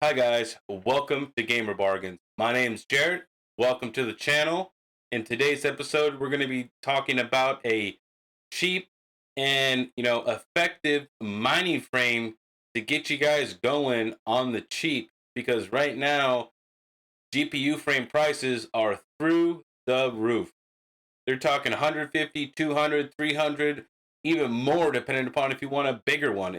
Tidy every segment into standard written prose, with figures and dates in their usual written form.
Hi guys, welcome to Gamer Bargains. My name's Jared. Welcome to the channel. In today's episode, we're going to be talking about a cheap and effective mining frame to get you guys going on the cheap. Because right now, GPU frame prices are through the roof. They're talking 150, 200, 300, even more, depending upon if you want a bigger one.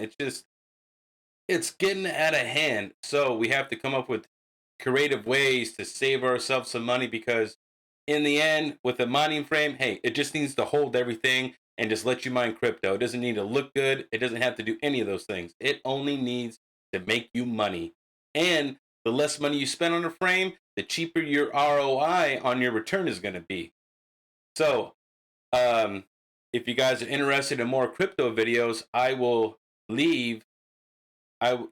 It's getting out of hand. So we have to come up with creative ways to save ourselves some money because in the end, with a mining frame, hey, it just needs to hold everything and just let you mine crypto. It doesn't need to look good. It doesn't have to do any of those things. It only needs to make you money. And the less money you spend on a frame, the cheaper your ROI on your return is going to be. So, um, if you guys are interested in more crypto videos, I will leave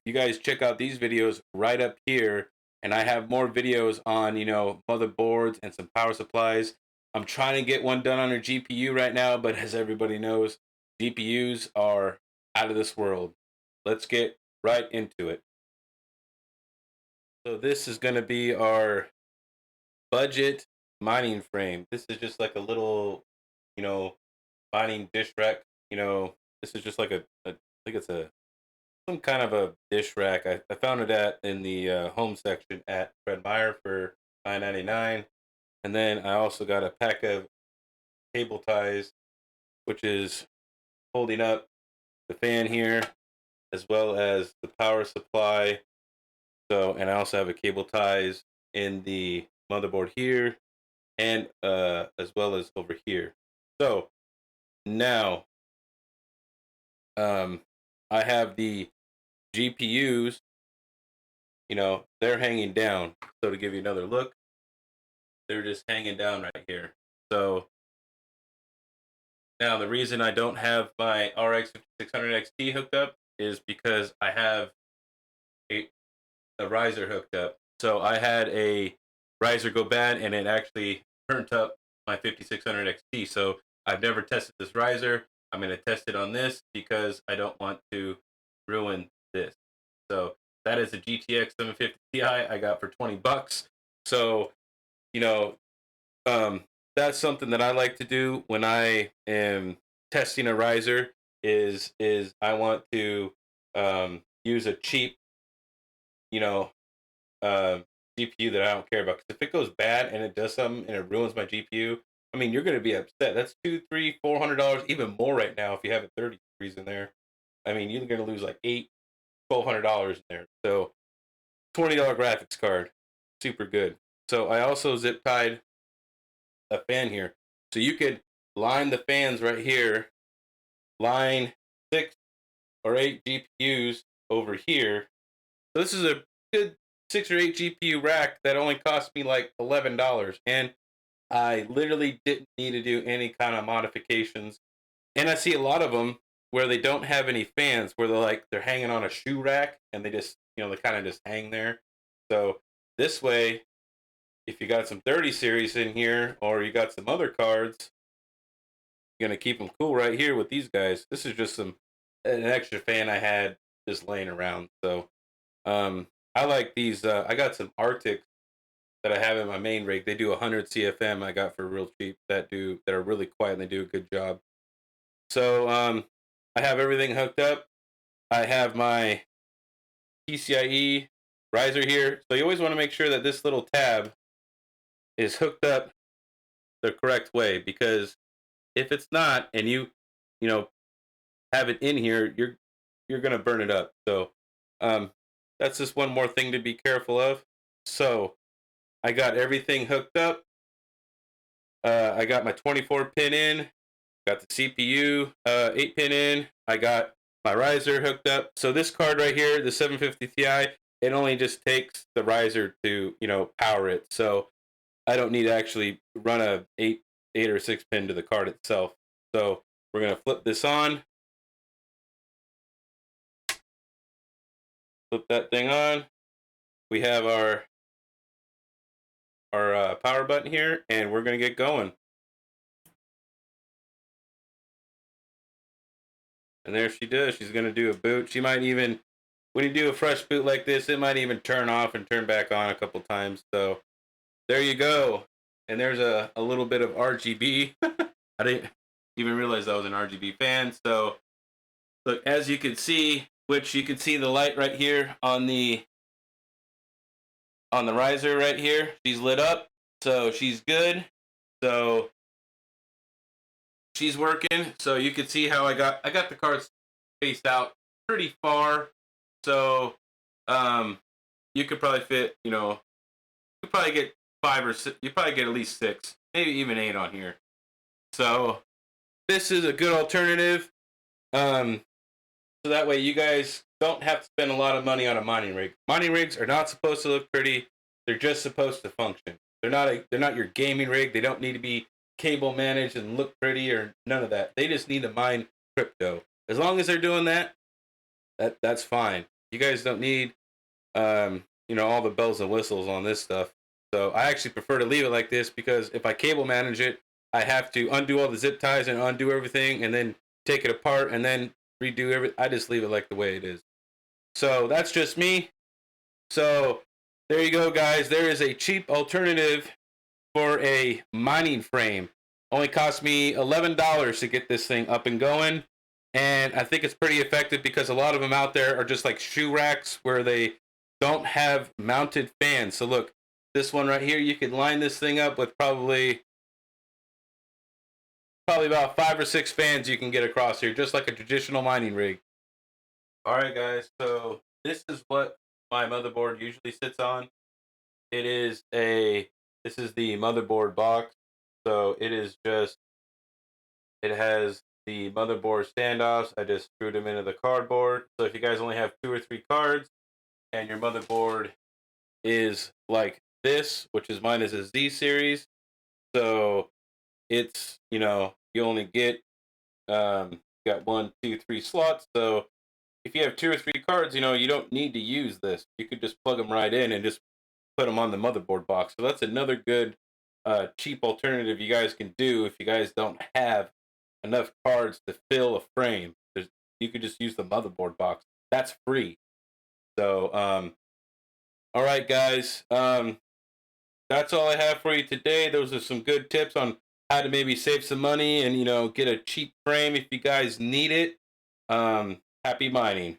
you guys check out these videos right up here, and I have more videos on motherboards and some power supplies. I'm trying to get one done on a GPU right now, but as everybody knows, GPUs are out of this world. Let's get right into it. So this is going to be our budget mining frame. This is just like a little, you know, mining dish rack. This is just like I think it's a some kind of a dish rack. I found it at in the home section at Meyer for $9.99, and then I also got a pack of cable ties, which is holding up the fan here as well as the power supply. So, and I also have a cable ties in the motherboard here and as well as over here. So now um, I have the GPUs. They're hanging down. So to give you another look, they're just hanging down right here. So now the reason I don't have my RX 5600 XT hooked up is because I have a, a riser hooked up. So I had a riser go bad and it actually turned up my 5600 XT. So I've never tested this riser. I'm going to test it on this because I don't want to ruin this. So that is a GTX 750 Ti I got for $20. So, you know, um, that's something that I like to do when I am testing a riser. Is I want to use a cheap, you know, uh, GPU that I don't care about. Because if it goes bad and it does something and it ruins my GPU, I mean, you're going to be upset. That's two, three, $400, even more right now if you have a 30 degrees in there. I mean, you're going to lose like $1,200 in there. So $20 graphics card, super good. So I also zip tied a fan here. So you could line the fans right here, line 6 or 8 GPUs over here. So this is a good 6 or 8 GPU rack that only cost me like $11. And I literally didn't need to do any kind of modifications. And I see a lot of them where they don't have any fans, where they're hanging on a shoe rack and they just, they kind of just hang there. So this way, if you got some 30 series in here or you got some other cards, gonna keep them cool right here with these guys. This is just an extra fan I had just laying around. So I like these. I got some Arctics that I have in my main rig. They do 100 CFM. I got for real cheap. That are really quiet and they do a good job. So I have everything hooked up. I have my PCIe riser here. So you always want to make sure that this little tab is hooked up the correct way because if it's not and you know have it in here, you're gonna burn it up. So um, that's just one more thing to be careful of. So I got everything hooked up. I got my 24 pin in. Got the CPU 8 pin in. I got my riser hooked up. So this card right here, the 750 Ti, it only just takes the riser to power it. So I don't need to actually run a 8 or 6 pin to the card itself. So we're gonna flip this on. Flip that thing on. We have our power button here, and we're gonna get going. And there she does. She's gonna do a boot. She might even when you do a fresh boot like this, it might even turn off and turn back on a couple times. So there you go. And there's a little bit of RGB. I didn't even realize I was an RGB fan. So look, as you can see, which you can see the light right here on the riser right here. She's lit up, so she's good. So she's working. So you can see how I got the cards spaced out pretty far. So you could probably fit, you could probably get 5 or 6. You probably get at least 6, maybe even 8 on here. So this is a good alternative. So that way you guys don't have to spend a lot of money on a mining rig. Mining rigs are not supposed to look pretty. They're just supposed to function. They're not your gaming rig. They don't need to be cable managed and look pretty or none of that. They just need to mine crypto. As long as they're doing that, that's fine. You guys don't need all the bells and whistles on this stuff. So I actually prefer to leave it like this because if I cable manage it, I have to undo all the zip ties and undo everything and then take it apart and then redo everything. I just leave it like the way it is. So that's just me. So there you go, guys. There is a cheap alternative for a mining frame. Only cost me $11 to get this thing up and going. And I think it's pretty effective because a lot of them out there are just like shoe racks where they don't have mounted fans. So look, this one right here, you could line this thing up with probably about 5 or 6 fans you can get across here, just like a traditional mining rig. All right, guys. So this is what my motherboard usually sits on. This is the motherboard box. So it has the motherboard standoffs. I just screwed them into the cardboard. So if you guys only have 2 or 3 cards and your motherboard is like this, which is mine is a Z series. So it's, you only get got 1, 2, 3 slots. So if you have 2 or 3 cards, you don't need to use this. You could just plug them right in and just put them on the motherboard box. So that's another good cheap alternative you guys can do if you guys don't have enough cards to fill a frame. You could just use the motherboard box. That's free. So all right, guys. That's all I have for you today. Those are some good tips on how to maybe save some money and get a cheap frame if you guys need it. Happy mining.